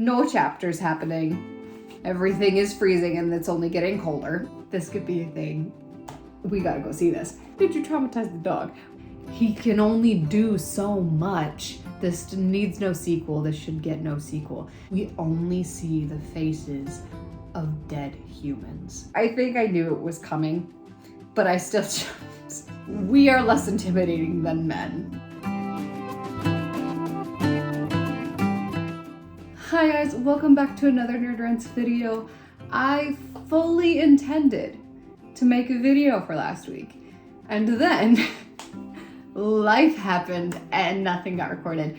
No chapters happening. Everything is freezing and it's only getting colder. This could be a thing. We gotta go see this. Did you traumatize the dog? He can only do so much. This needs no sequel. This should get no sequel. We only see the faces of dead humans. I think I knew it was coming, but I still chose. We are less intimidating than men. Hi guys, welcome back to another Nerd Rants video. I fully intended to make a video for last week, and then life happened and nothing got recorded,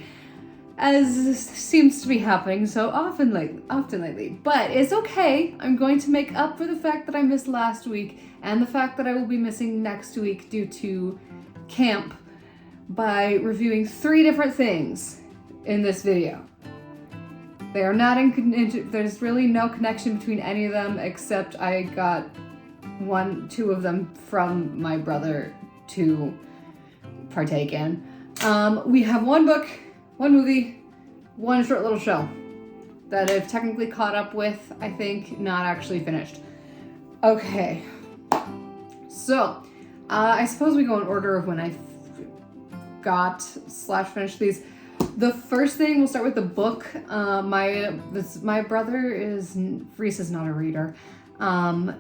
as seems to be happening so often lately. But it's okay. I'm going to make up for the fact that I missed last week and the fact that I will be missing next week due to camp by reviewing 3 different things in this video. They are not there's really no connection between any of them, except I got 2 of them from my brother to partake in. We have 1 book, 1 movie, 1 short little show that I've technically caught up with, I think, not actually finished. Okay, so I suppose we go in order of when I finished these. The first thing, we'll start with the book. My brother Reis is not a reader.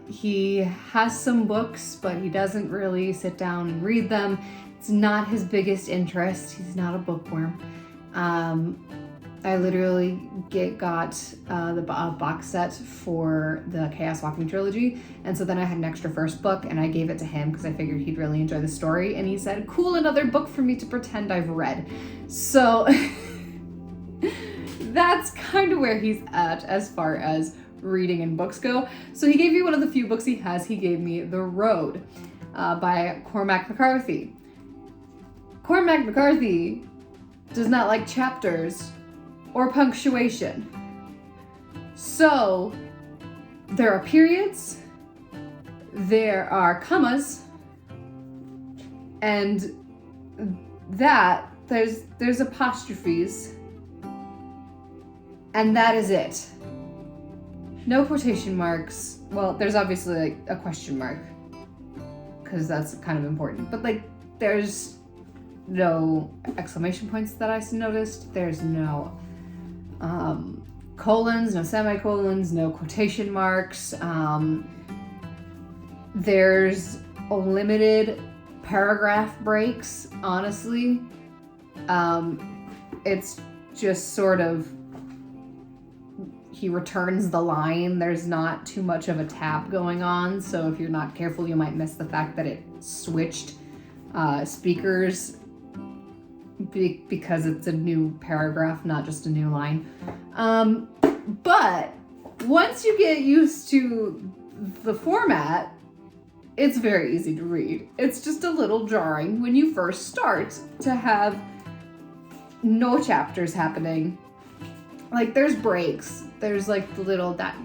He has some books, but he doesn't really sit down and read them. It's not his biggest interest. He's not a bookworm. I literally got the box set for the Chaos Walking trilogy, and so then I had an extra first book, and I gave it to him because I figured he'd really enjoy the story, and he said, cool, another book for me to pretend I've read. So that's kind of where he's at as far as reading and books go. So he gave me one of the few books he has. He gave me The Road by Cormac McCarthy. Cormac McCarthy does not like chapters or punctuation. So there are periods, there are commas, and that there's apostrophes, and that is it. No quotation marks. Well, there's obviously like a question mark, because that's kind of important, but like there's no exclamation points that I noticed. There's no colons, no semicolons, no quotation marks. There's limited paragraph breaks, honestly. It's just sort of, he returns the line. There's not too much of a tap going on, so if you're not careful, you might miss the fact that it switched speakers because it's a new paragraph, not just a new line. But once you get used to the format, it's very easy to read. It's just a little jarring when you first start to have no chapters happening. Like, there's breaks. There's like the little dot.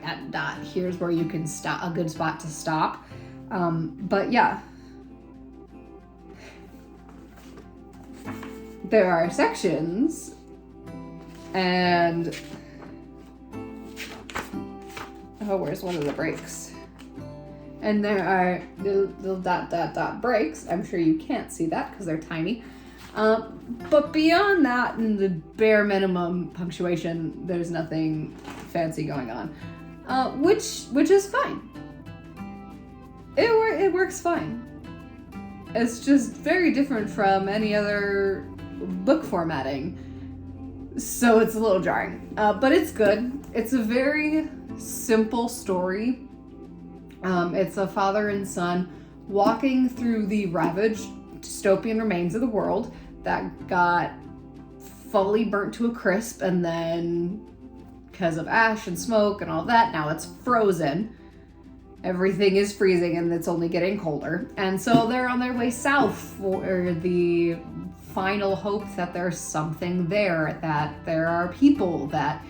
Here's where you can stop, a good spot to stop. But yeah. There are sections, and where's one of the breaks? And there are little dot breaks. I'm sure you can't see that because they're tiny. But beyond that and the bare minimum punctuation, there's nothing fancy going on, which is fine. It works fine. It's just very different from any other book formatting, so it's a little jarring, but it's good. It's a very simple story. It's a father and son walking through the ravaged dystopian remains of the world that got fully burnt to a crisp, and then because of ash and smoke and all that, now it's frozen. Everything is freezing and it's only getting colder, and so they're on their way south for the final hope that there's something there, that there are people, that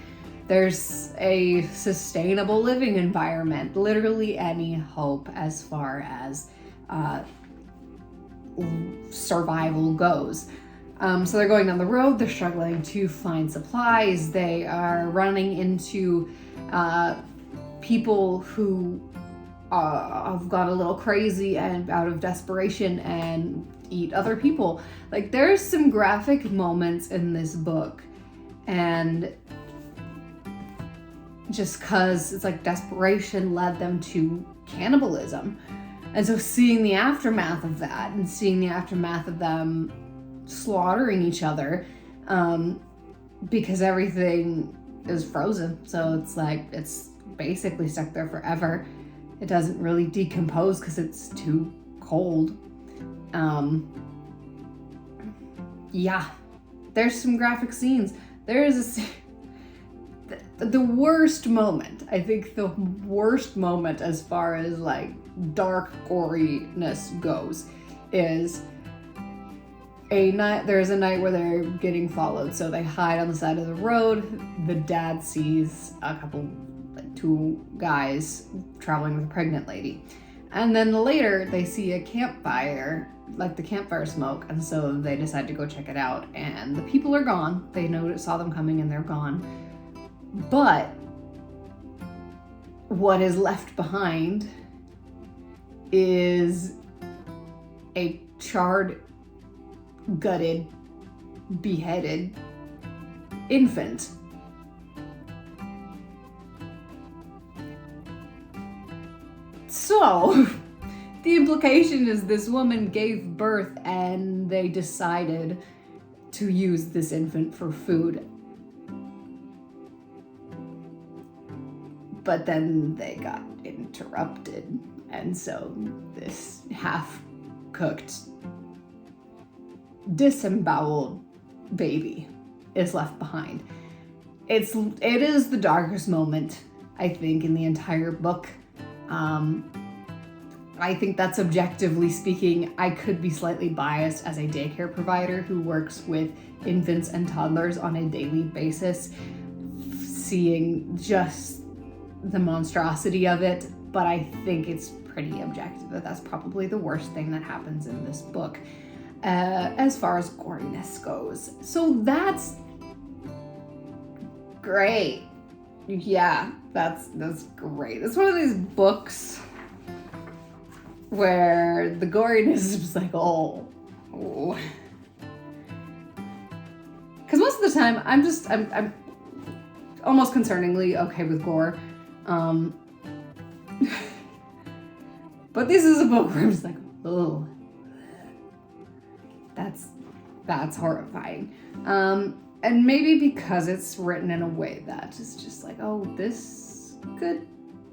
there's a sustainable living environment, literally any hope as far as survival goes. So they're going down the road, they're struggling to find supplies, they are running into people who have gone a little crazy and out of desperation and eat other people. Like, there's some graphic moments in this book, and just cause it's like desperation led them to cannibalism. And so seeing the aftermath of that and seeing the aftermath of them slaughtering each other, because everything is frozen. So it's like, it's basically stuck there forever. It doesn't really decompose because it's too cold. Yeah, there's some graphic scenes. There is the worst moment, I think the worst moment as far as like dark goriness goes, is there's a night where they're getting followed, so they hide on the side of the road. The dad sees two guys traveling with a pregnant lady, and then later they see a campfire, like the campfire smoke, and so they decide to go check it out, and the people are gone. They saw them coming and they're gone, but what is left behind is a charred, gutted, beheaded infant. So the implication is this woman gave birth and they decided to use this infant for food. But then they got interrupted, and so this half-cooked, disemboweled baby is left behind. It is the darkest moment, I think, in the entire book. I think that's, objectively speaking, I could be slightly biased as a daycare provider who works with infants and toddlers on a daily basis, seeing just the monstrosity of it, but I think it's pretty objective that that's probably the worst thing that happens in this book as far as goriness goes. So that's great. Yeah, that's great. It's one of these books where the goriness is just like, oh. Because most of the time I'm almost concerningly okay with gore. But this is a book where I'm just like, oh, that's horrifying. And maybe because it's written in a way that is just like, oh, this could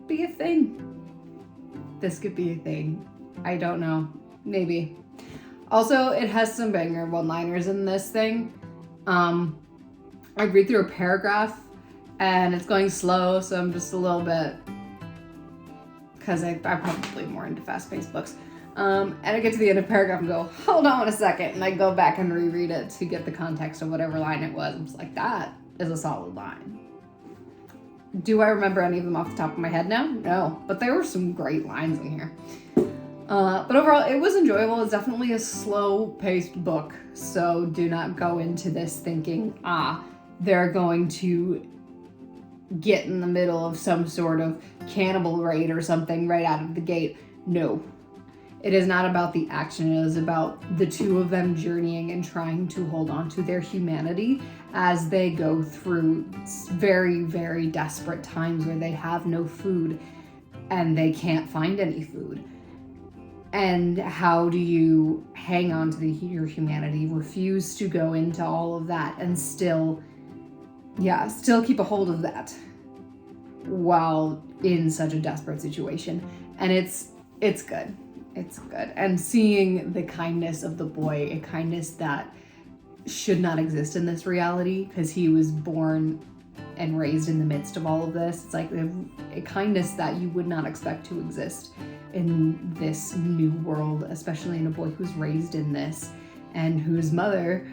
be a thing. This could be a thing. I don't know. Maybe. Also, it has some banger one-liners in this thing. I read through a paragraph and it's going slow, so I'm just a little bit, because I'm probably more into fast-paced books. And I get to the end of the paragraph and go, hold on a second, and I go back and reread it to get the context of whatever line it was. I'm just like, that is a solid line. Do I remember any of them off the top of my head now? No, but there were some great lines in here. But overall, it was enjoyable. It's definitely a slow-paced book, so do not go into this thinking, they're going to get in the middle of some sort of cannibal raid or something right out of the gate. No. It is not about the action. It is about the two of them journeying and trying to hold on to their humanity as they go through very, very desperate times where they have no food and they can't find any food. And how do you hang on to your humanity, refuse to go into all of that, and still keep a hold of that while in such a desperate situation. And it's good. It's good. And seeing the kindness of the boy, a kindness that should not exist in this reality because he was born and raised in the midst of all of this. It's like a kindness that you would not expect to exist in this new world, especially in a boy who's raised in this and whose mother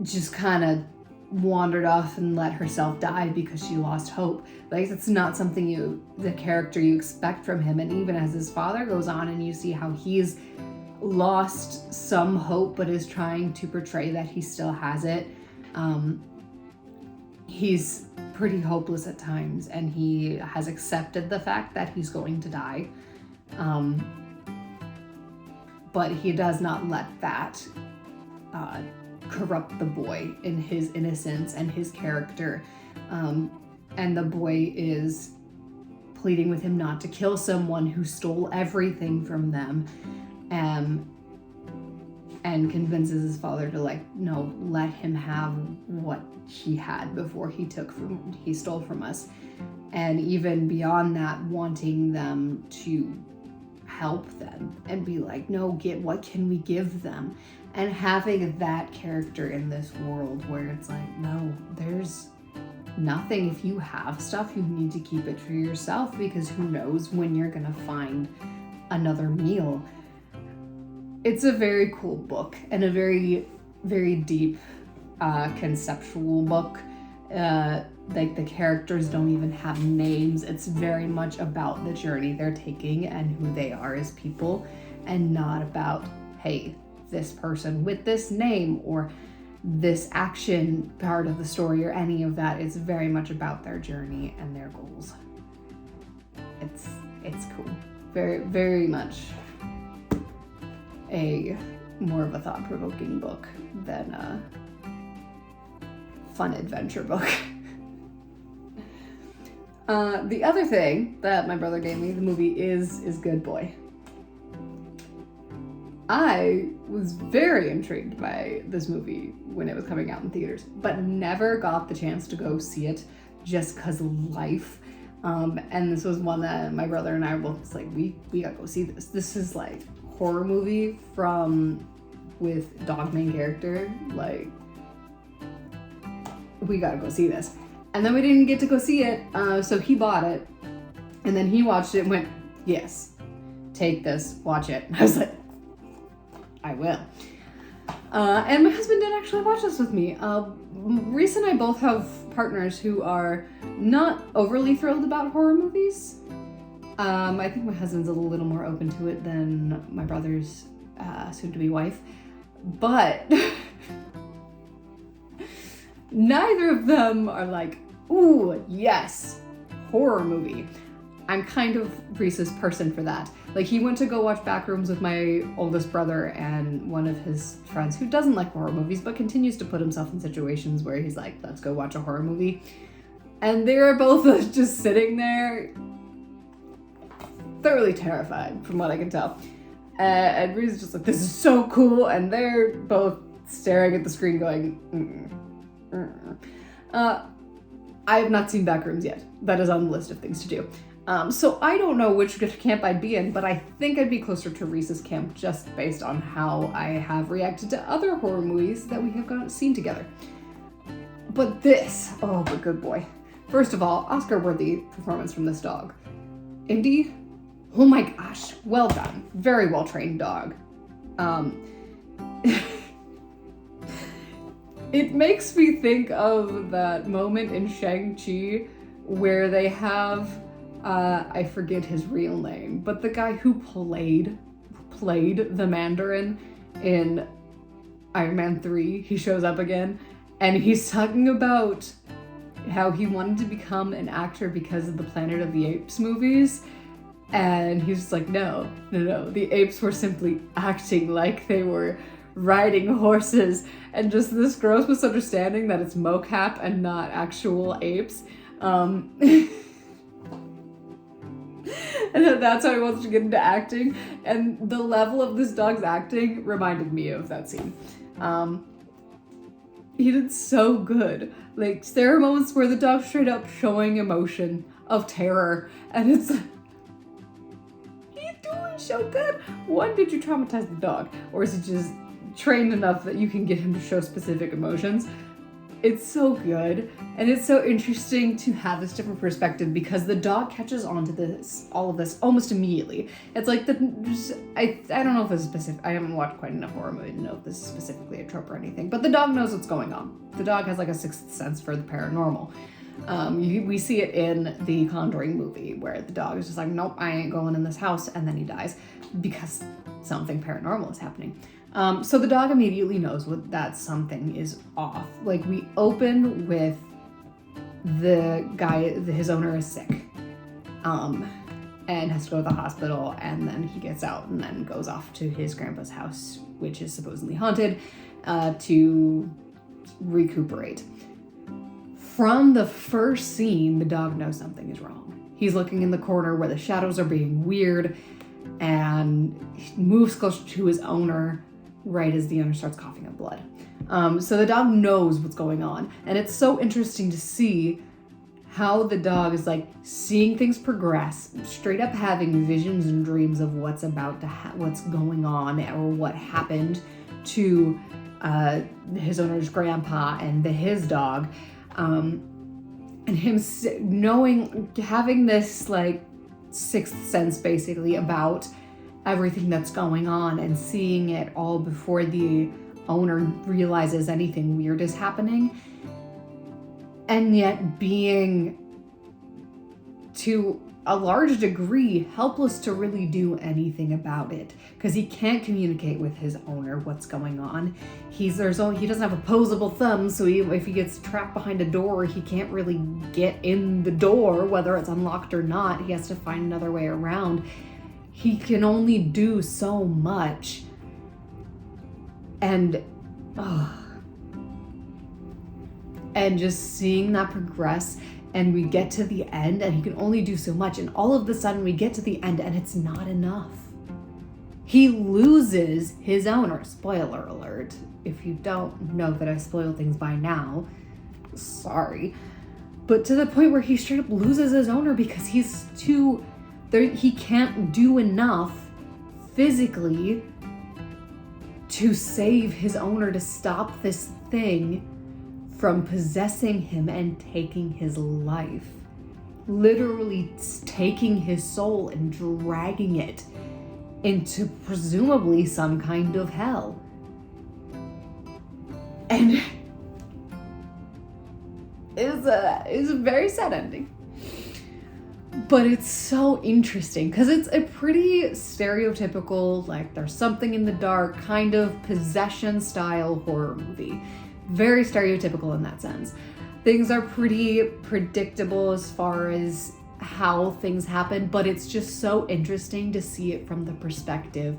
just kind of wandered off and let herself die because she lost hope. Like, it's not something the character you expect from him. And even as his father goes on and you see how he's lost some hope but is trying to portray that he still has it. He's pretty hopeless at times, and he has accepted the fact that he's going to die. But he does not let that corrupt the boy in his innocence and his character. And the boy is pleading with him not to kill someone who stole everything from them, and convinces his father to, like, no, let him have what he had before he stole from us. And even beyond that, wanting them to help them and be like, no, what can we give them? And having that character in this world where it's like, no, there's nothing. If you have stuff, you need to keep it for yourself, because who knows when you're gonna find another meal. It's a very cool book, and a very, very deep conceptual book. Like, the characters don't even have names. It's very much about the journey they're taking and who they are as people, and not about, hey, this person with this name or this action part of the story or any of that. It's very much about their journey and their goals. It's cool. Very, very much a more of a thought-provoking book than a fun adventure book. The other thing that my brother gave me, the movie, is Good Boy. I was very intrigued by this movie when it was coming out in theaters, but never got the chance to go see it just because of life. And this was one that my brother and I were both like, we gotta go see this. This is like horror movie with dog main character. Like, we gotta go see this. And then we didn't get to go see it, so he bought it, and then he watched it and went, yes, take this, watch it. I was like, I will. And my husband did actually watch this with me. Reis and I both have partners who are not overly thrilled about horror movies. I think my husband's a little more open to it than my brother's soon-to-be wife, but neither of them are like, ooh, yes, horror movie. I'm kind of Reis's person for that. Like, he went to go watch Backrooms with my oldest brother and one of his friends who doesn't like horror movies but continues to put himself in situations where he's like, let's go watch a horror movie. And they're both just sitting there thoroughly terrified, from what I can tell. And Reis is just like, this is so cool, and they're both staring at the screen going, I have not seen Backrooms yet. That is on the list of things to do. So I don't know which camp I'd be in, but I think I'd be closer to Reis's camp just based on how I have reacted to other horror movies that we have seen together. But this, oh, but Good Boy. First of all, Oscar-worthy performance from this dog. Indy, oh my gosh, well done. Very well-trained dog. It makes me think of that moment in Shang-Chi where they have, I forget his real name, but the guy who played the Mandarin in Iron Man 3, he shows up again, and he's talking about how he wanted to become an actor because of the Planet of the Apes movies. And he's just like, no, the apes were simply acting like they were riding horses, and just this gross misunderstanding that it's mocap and not actual apes. And that's how he wants to get into acting. And the level of this dog's acting reminded me of that scene. He did so good. Like, there are moments where the dog's straight up showing emotion of terror, and it's like, he's doing so good. One, did you traumatize the dog? Or is he just trained enough that you can get him to show specific emotions? It's so good, and it's so interesting to have this different perspective because the dog catches on to all of this almost immediately. It's like I don't know if it's specific. I haven't watched quite enough horror movie to know if this is specifically a trope or anything, but the dog knows what's going on. The dog has like a sixth sense for the paranormal. We see it in the Conjuring movie where the dog is just like, nope, I ain't going in this house, and then he dies because something paranormal is happening. So the dog immediately knows that something is off. Like, we open with the guy, his owner is sick, and has to go to the hospital, and then he gets out and then goes off to his grandpa's house, which is supposedly haunted, to recuperate. From the first scene, the dog knows something is wrong. He's looking in the corner where the shadows are being weird, and he moves closer to his owner right as the owner starts coughing up blood. So the dog knows what's going on, and it's so interesting to see how the dog is like seeing things progress, straight up having visions and dreams of what's about to what's going on, or what happened to his owner's grandpa and his dog, and him knowing, having this like sixth sense basically about everything that's going on, and seeing it all before the owner realizes anything weird is happening, and yet being, to a large degree, helpless to really do anything about it, because he can't communicate with his owner what's going on. He doesn't have opposable thumbs, so if he gets trapped behind a door, he can't really get in the door, whether it's unlocked or not. He has to find another way around. He can only do so much. And just seeing that progress, and we get to the end, and he can only do so much, and all of a sudden we get to the end and it's not enough. He loses his owner. Spoiler alert. If you don't know that I spoil things by now, sorry. But to the point where he straight up loses his owner because he can't do enough physically to save his owner, to stop this thing from possessing him and taking his life. Literally taking his soul and dragging it into presumably some kind of hell. And it's a very sad ending. But it's so interesting because it's a pretty stereotypical, like, there's something in the dark kind of possession style horror movie. Very stereotypical in that sense. Things are pretty predictable as far as how things happen, but it's just so interesting to see it from the perspective,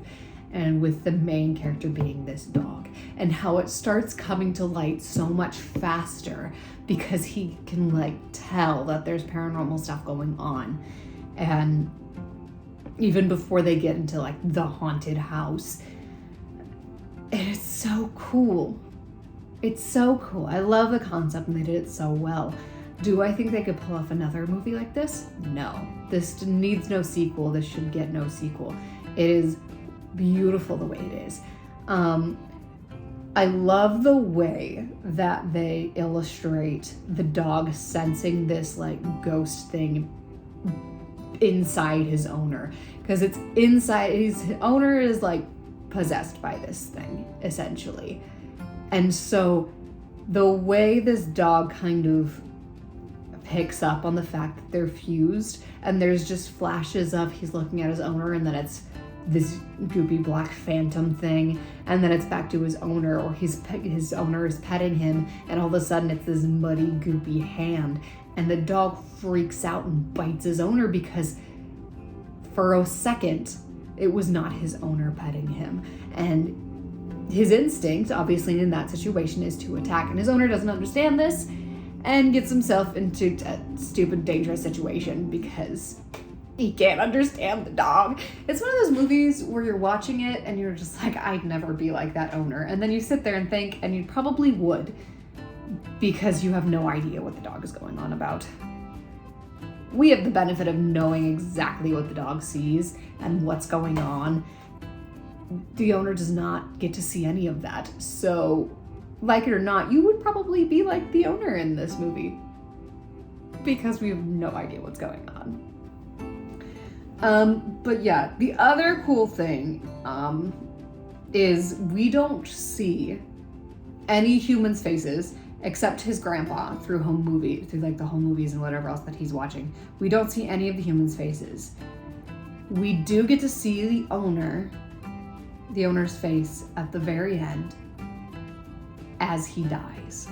and with the main character being this dog, and how it starts coming to light so much faster because he can like tell that there's paranormal stuff going on. And even before they get into like the haunted house, and it's so cool. It's so cool. I love the concept, and they did it so well. Do I think they could pull off another movie like this? No. This needs no sequel. This should get no sequel. It is beautiful the way it is. I love the way that they illustrate the dog sensing this like ghost thing inside his owner, because it's inside. His owner is like possessed by this thing essentially. And so the way this dog kind of picks up on the fact that they're fused, and there's just flashes of he's looking at his owner, and then it's this goopy black phantom thing, and then it's back to his owner, or his owner is petting him, and all of a sudden it's this muddy goopy hand, and the dog freaks out and bites his owner because for a second it was not his owner petting him. And his instinct, obviously, in that situation is to attack, and his owner doesn't understand this and gets himself into a stupid, dangerous situation because he can't understand the dog. It's one of those movies where you're watching it and you're just like, I'd never be like that owner. And then you sit there and think, and you probably would, because you have no idea what the dog is going on about. We have the benefit of knowing exactly what the dog sees and what's going on. The owner does not get to see any of that. So, like it or not, you would probably be like the owner in this movie, because we have no idea what's going on. But yeah, the other cool thing is we don't see any humans' faces except his grandpa through like the home movies and whatever else that he's watching. We don't see any of the humans' faces. We do get to see the owner the owner's face at the very end as he dies.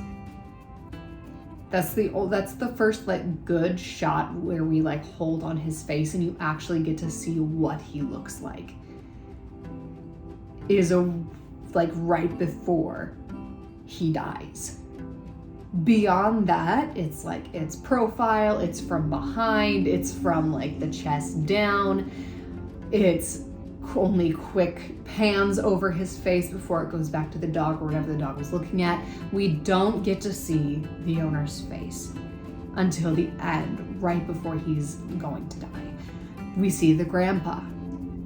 That's the first like good shot where we like hold on his face and you actually get to see what he looks like. Is like right before he dies. Beyond that, it's like it's profile, it's from behind, it's from like the chest down, it's only quick pans over his face before it goes back to the dog or whatever the dog was looking at. We don't get to see the owner's face until the end, right before he's going to die. We see the grandpa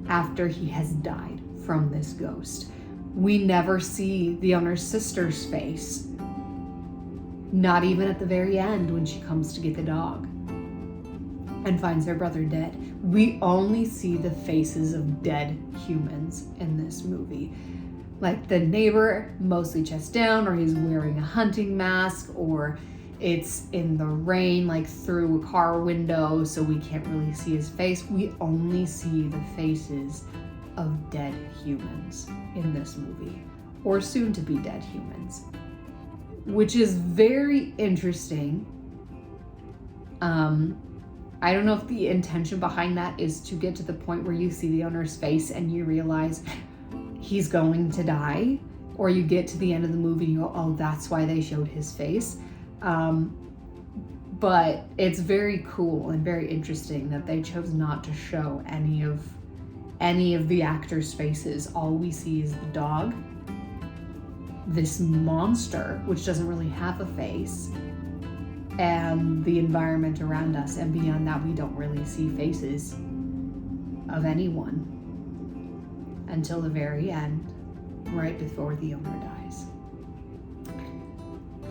after he has died from this ghost. We never see the owner's sister's face, not even at the very end when she comes to get the dog and finds her brother dead. We only see the faces of dead humans in this movie. Like the neighbor, mostly chest down, or he's wearing a hunting mask, or it's in the rain, like through a car window, so we can't really see his face. We only see the faces of dead humans in this movie, or soon to be dead humans, which is very interesting. I don't know if the intention behind that is to get to the point where you see the owner's face and you realize he's going to die, or you get to the end of the movie and you go, oh, that's why they showed his face. But it's very cool and very interesting that they chose not to show any of the actors' faces. All we see is the dog, this monster, which doesn't really have a face, and the environment around us. And beyond that, we don't really see faces of anyone until the very end, right before the owner dies.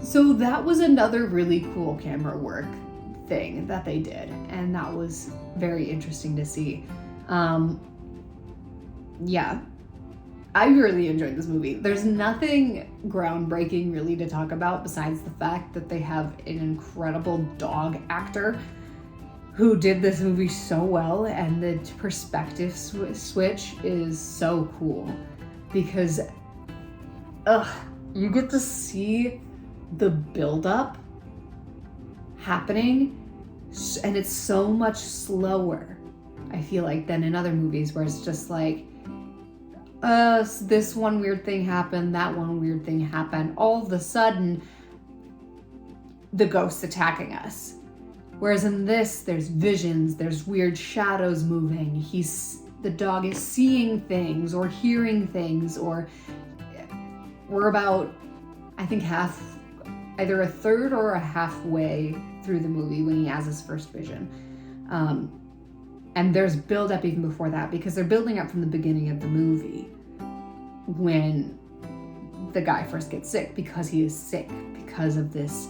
So that was another really cool camera work thing that they did, and that was very interesting to see. Yeah, I really enjoyed this movie. There's nothing groundbreaking really to talk about besides the fact that they have an incredible dog actor who did this movie so well, and the perspective switch is so cool because you get to see the buildup happening, and it's so much slower, I feel like, than in other movies where it's just like, this one weird thing happened, that one weird thing happened, all of a sudden the ghost's attacking us. Whereas in this, there's visions, there's weird shadows moving, the dog is seeing things or hearing things, or we're about, I think, either a third or a halfway through the movie when he has his first vision. And there's build up even before that, because they're building up from the beginning of the movie when the guy first gets sick, because he is sick because of this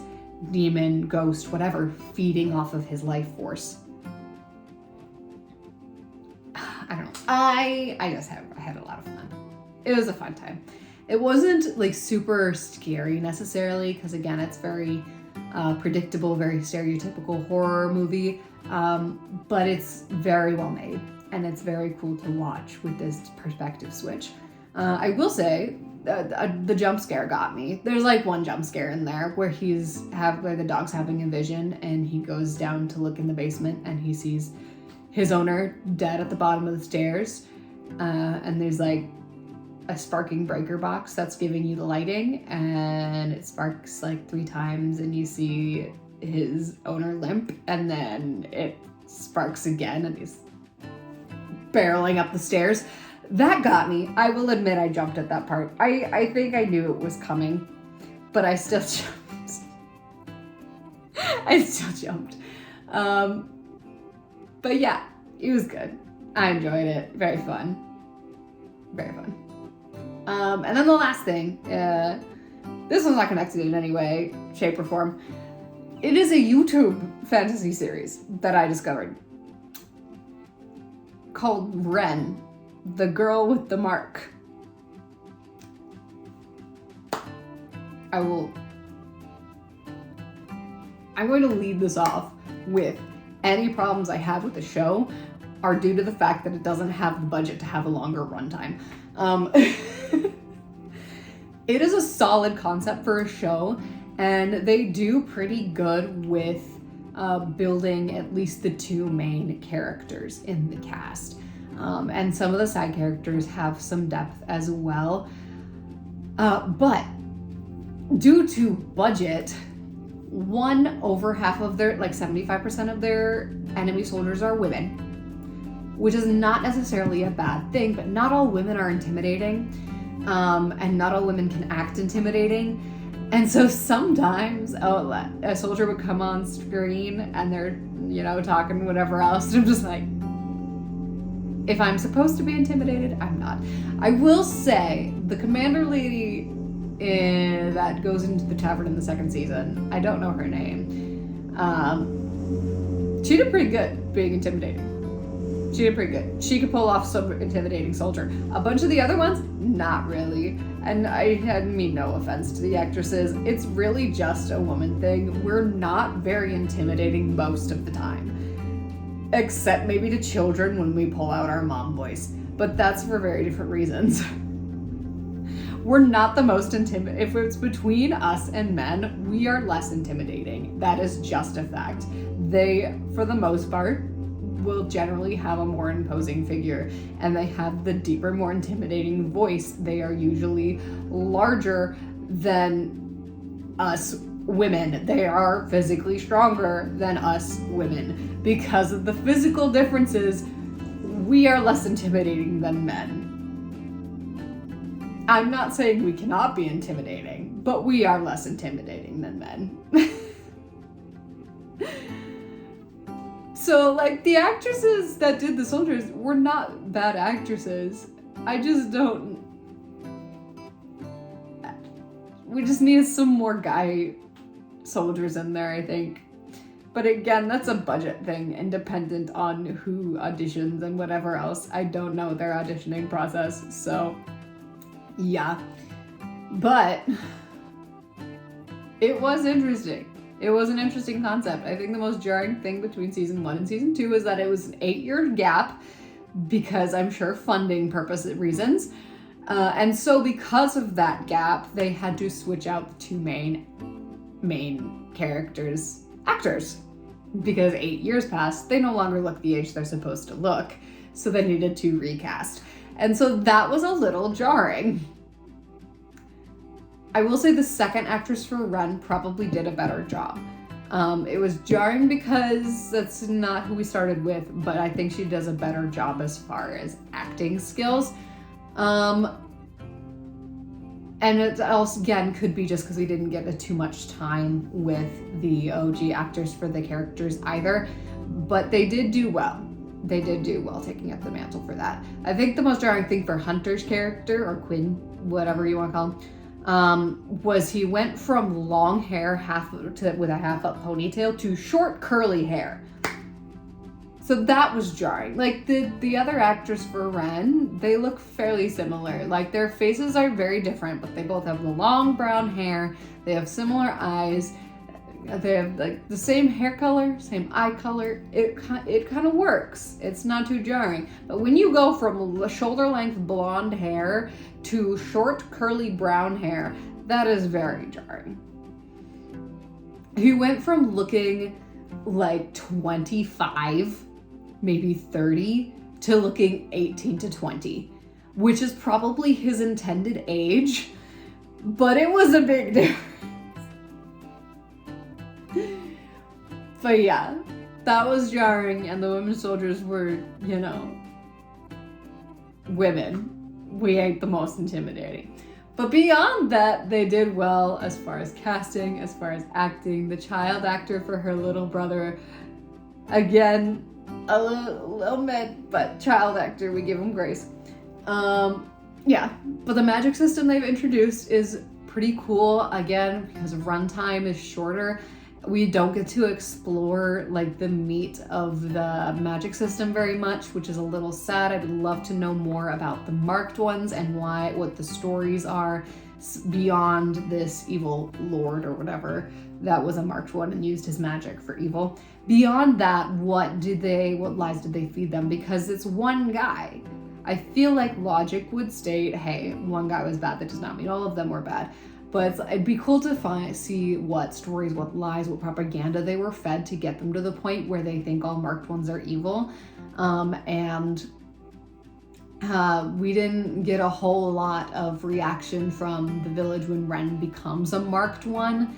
demon, ghost, whatever, feeding off of his life force. I don't know. I had a lot of fun. It was a fun time. It wasn't like super scary necessarily, because again, it's very predictable, very stereotypical horror movie, but it's very well made, and it's very cool to watch with this perspective switch. I will say the jump scare got me. There's like one jump scare in there where where the dog's having a vision, and he goes down to look in the basement and he sees his owner dead at the bottom of the stairs, and there's like a sparking breaker box that's giving you the lighting, and it sparks like 3 times and you see his owner limp, and then it sparks again and he's barreling up the stairs. That got me. I will admit I jumped at that part. I think I knew it was coming, but I still jumped. I still jumped. But yeah, it was good. I enjoyed it. Very fun. Very fun. And then the last thing, this one's not connected in any way, shape, or form. It is a YouTube fantasy series that I discovered called Ren, the Girl with the Mark. I'm going to lead this off with any problems I have with the show are due to the fact that it doesn't have the budget to have a longer runtime. It is a solid concept for a show, and they do pretty good with building at least the two main characters in the cast. And some of the side characters have some depth as well. But due to budget, over half of their, like 75% of their enemy soldiers are women, which is not necessarily a bad thing, but not all women are intimidating, and not all women can act intimidating. And so sometimes a soldier would come on screen and they're, talking whatever else, and I'm just like, if I'm supposed to be intimidated, I'm not. I will say, the commander lady that goes into the tavern in the second season, I don't know her name, she did pretty good being intimidating. She did pretty good. She could pull off some intimidating soldier. A bunch of the other ones, not really. And I mean no offense to the actresses. It's really just a woman thing. We're not very intimidating most of the time. Except maybe to children when we pull out our mom voice. But that's for very different reasons. We're not the most intimidating. If it's between us and men, we are less intimidating. That is just a fact. They, for the most part, will generally have a more imposing figure, and they have the deeper, more intimidating voice. They are usually larger than us women. They are physically stronger than us women. Because of the physical differences, we are less intimidating than men. I'm not saying we cannot be intimidating, but we are less intimidating than men. So, like, the actresses that did the soldiers were not bad actresses. I just don't... We just needed some more guy soldiers in there, I think. But again, that's a budget thing, independent on who auditions and whatever else. I don't know their auditioning process, so yeah. But it was interesting. It was an interesting concept. I think the most jarring thing between season 1 and season 2 is that it was an 8-year gap, because I'm sure funding reasons. And so because of that gap, they had to switch out the two main characters, actors. Because 8 years passed, they no longer look the age they're supposed to look. So they needed to recast. And so that was a little jarring. I will say the second actress for Ren probably did a better job. It was jarring because that's not who we started with, but I think she does a better job as far as acting skills. And it also, again, could be just because we didn't get too much time with the OG actors for the characters either, but they did do well. They did do well taking up the mantle for that. I think the most jarring thing for Hunter's character, or Quinn, whatever you want to call him, was he went from long hair with a half-up ponytail to short curly hair. So that was jarring. Like the other actors for Ren, they look fairly similar. Like their faces are very different, but they both have the long brown hair. They have similar eyes. They have like the same hair color, same eye color. It kind of works. It's not too jarring. But when you go from shoulder length blonde hair to short curly brown hair, that is very jarring. He went from looking like 25, maybe 30, to looking 18 to 20, which is probably his intended age, but it was a big difference. But yeah, that was jarring, and the women soldiers were, women. We ain't the most intimidating. But beyond that, they did well as far as casting, as far as acting. The child actor for her little brother, again, a little mid, but child actor, we give him grace. Yeah, but the magic system they've introduced is pretty cool. Again, because runtime is shorter, we don't get to explore like the meat of the magic system very much, which is a little sad. I would love to know more about the marked ones and what the stories are beyond this evil lord or whatever that was a marked one and used his magic for evil. Beyond that, what lies did they feed them? Because it's one guy. I feel like logic would state, hey, one guy was bad, that does not mean all of them were bad. But it'd be cool to see what stories, what lies, what propaganda they were fed to get them to the point where they think all marked ones are evil. We didn't get a whole lot of reaction from the village when Ren becomes a marked one,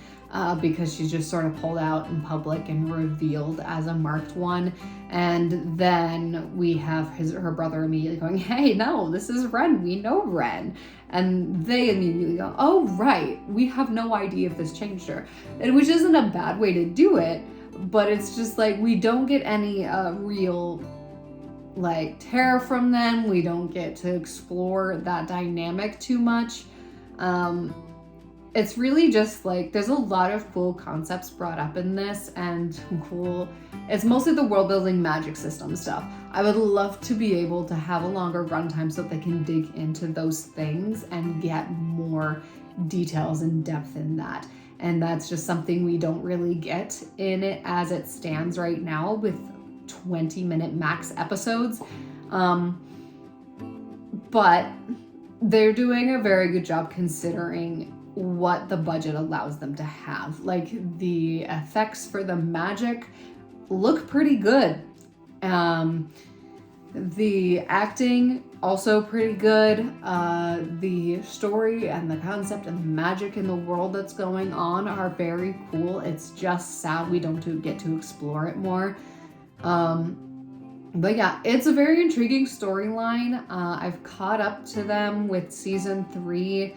because she's just sort of pulled out in public and revealed as a marked one. And then we have her brother immediately going, hey, no, this is Ren. We know Ren. And they immediately go, oh, right. We have no idea if this changed her. And which isn't a bad way to do it, but it's just like we don't get any real like terror from them. We don't get to explore that dynamic too much. It's really just like there's a lot of cool concepts brought up in this, and it's mostly the world building magic system stuff. I would love to be able to have a longer runtime so that they can dig into those things and get more details and depth in that. And that's just something we don't really get in it as it stands right now with 20-minute max episodes. But they're doing a very good job considering what the budget allows them to have. Like, the effects for the magic look pretty good. The acting also pretty good. The story and the concept and the magic in the world that's going on are very cool. It's just sad we don't get to explore it more. But yeah, it's a very intriguing storyline. I've caught up to them with season 3.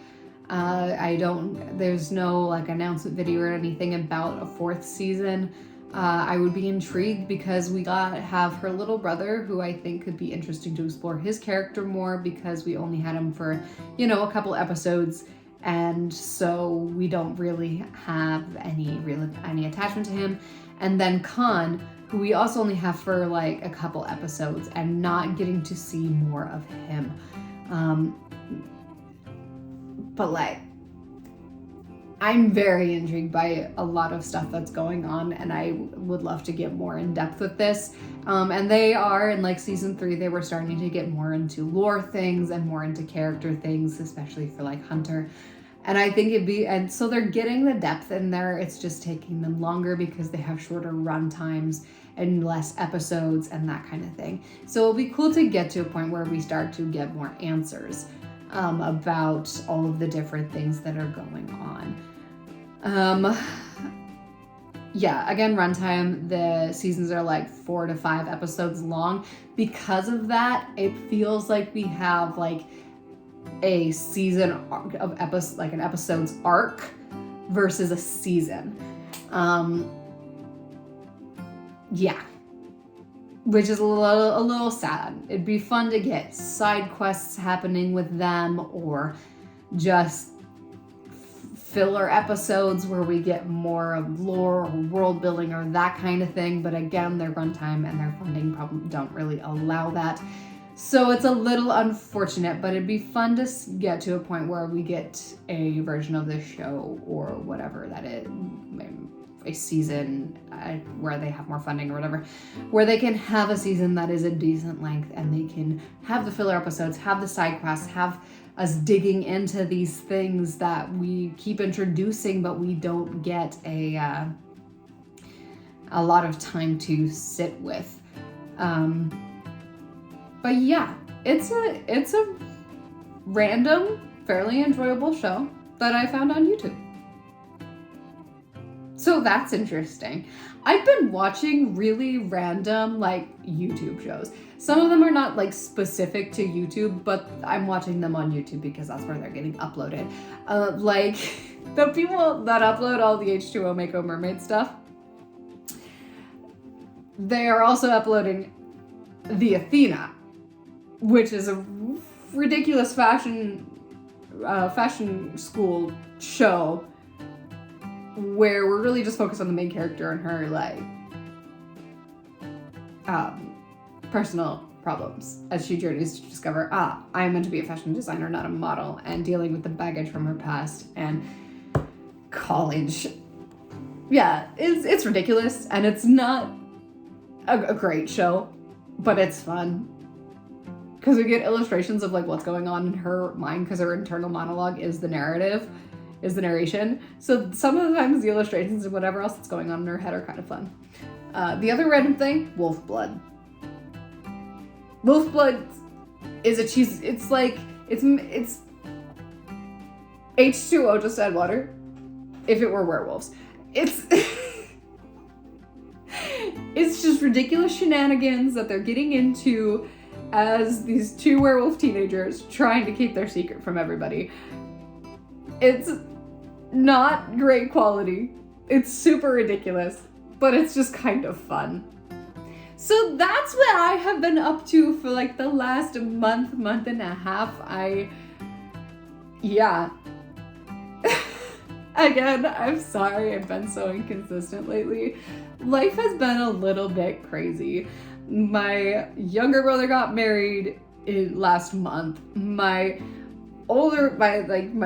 There's no like announcement video or anything about a 4th season. I would be intrigued because we have her little brother, who I think could be interesting to explore his character more, because we only had him for, a couple episodes, and so we don't really have any attachment to him. And then Khan, who we also only have for like a couple episodes, and not getting to see more of him. But like, I'm very intrigued by a lot of stuff that's going on, and I would love to get more in depth with this. And they are, in like season 3, they were starting to get more into lore things and more into character things, especially for like Hunter. And I think and so they're getting the depth in there. It's just taking them longer because they have shorter run times and less episodes and that kind of thing. So it'll be cool to get to a point where we start to get more answers about all of the different things that are going on. Yeah, again, runtime, the seasons are like 4 to 5 episodes long. Because of that, it feels like we have like a season of episodes, like an episode's arc versus a season. Yeah, which is a little sad. It'd be fun to get side quests happening with them, or just filler episodes where we get more of lore or world building or that kind of thing. But again, their runtime and their funding probably don't really allow that. So it's a little unfortunate, but it'd be fun to get to a point where we get a version of the show or whatever that is, a season where they have more funding or whatever, where they can have a season that is a decent length, and they can have the filler episodes, have the side quests, have us digging into these things that we keep introducing, but we don't get a lot of time to sit with. But yeah, it's a random, fairly enjoyable show that I found on YouTube. So that's interesting. I've been watching really random like YouTube shows. Some of them are not like specific to YouTube, but I'm watching them on YouTube because that's where they're getting uploaded. Like the people that upload all the H2O Mako Mermaid stuff, they are also uploading the Athena, which is a ridiculous fashion school show where we're really just focused on the main character and her like personal problems as she journeys to discover, I am meant to be a fashion designer, not a model, and dealing with the baggage from her past and college. Yeah, it's ridiculous, and it's not a great show, but it's fun. because we get illustrations of like what's going on in her mind, because her internal monologue is the narration. So some of the times the illustrations and whatever else that's going on in her head are kind of fun. The other random thing, wolf blood. Wolf blood is a cheese. It's like, it's H2O, just add water. If it were werewolves. It's it's just ridiculous shenanigans that they're getting into as these two werewolf teenagers trying to keep their secret from everybody. It's not great quality. It's super ridiculous, but it's just kind of fun. So that's what I have been up to for like the last month and a half. Yeah. Again, I'm sorry I've been so inconsistent lately. Life has been a little bit crazy. My younger brother got married last month. My older brother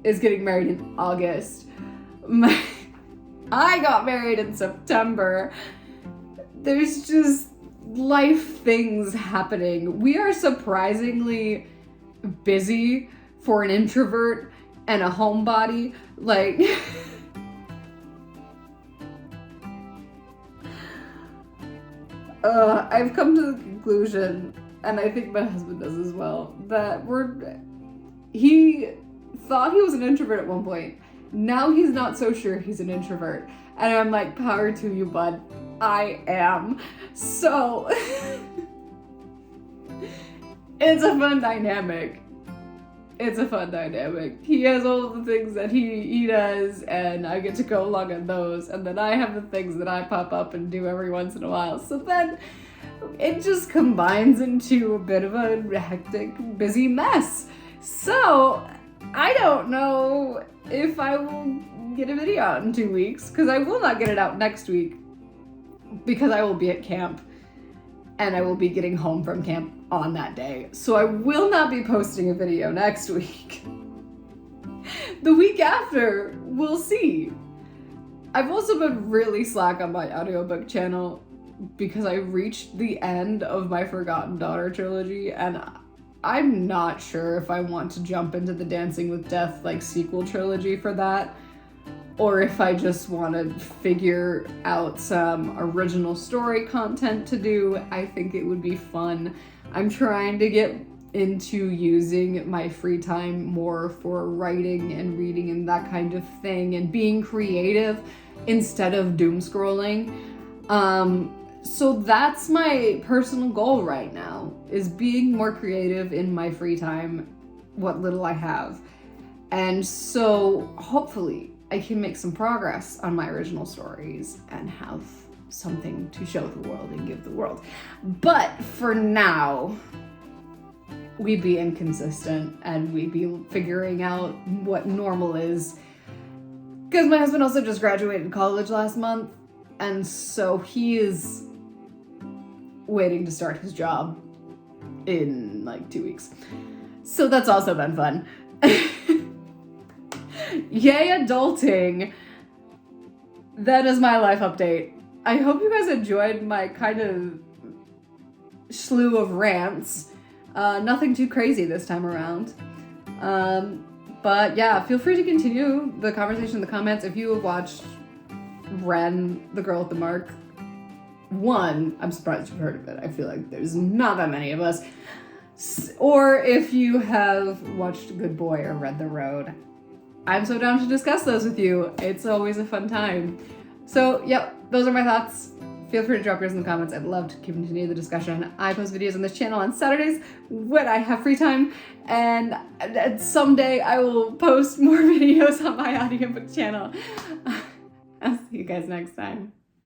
is getting married in August. I got married in September. There's just life things happening. We are surprisingly busy for an introvert and a homebody. Like, I've come to the conclusion, and I think my husband does as well, that he thought he was an introvert at one point. Now he's not so sure he's an introvert. And I'm like, power to you, bud. I am. So, it's a fun dynamic. He has all the things that he does, and I get to go along on those, and then I have the things that I pop up and do every once in a while. So then it just combines into a bit of a hectic, busy mess. So I don't know if I will get a video out in 2 weeks, because I will not get it out next week, because I will be at camp. And I will be getting home from camp on that day. So I will not be posting a video next week. The week after, we'll see. I've also been really slack on my audiobook channel because I reached the end of my Forgotten Daughter trilogy, and I'm not sure if I want to jump into the Dancing with Death like sequel trilogy for that, or if I just want to figure out some original story content to do. I think it would be fun. I'm trying to get into using my free time more for writing and reading and that kind of thing, and being creative instead of doom scrolling. So that's my personal goal right now, is being more creative in my free time, what little I have. And so hopefully I can make some progress on my original stories and have something to show the world and give the world. But for now, we be inconsistent and we be figuring out what normal is. Because my husband also just graduated college last month, and so he is waiting to start his job in like 2 weeks. So that's also been fun. Yay, adulting. That is my life update. I hope you guys enjoyed my kind of slew of rants. Nothing too crazy this time around. But yeah, feel free to continue the conversation in the comments. If you have watched Ren, the Girl with the Mark 1, I'm surprised you've heard of it. I feel like there's not that many of us. Or if you have watched Good Boy or Read the Road. I'm so down to discuss those with you. It's always a fun time. So, yep, those are my thoughts. Feel free to drop yours in the comments. I'd love to continue the discussion. I post videos on this channel on Saturdays when I have free time, and someday I will post more videos on my audiobook channel. I'll see you guys next time.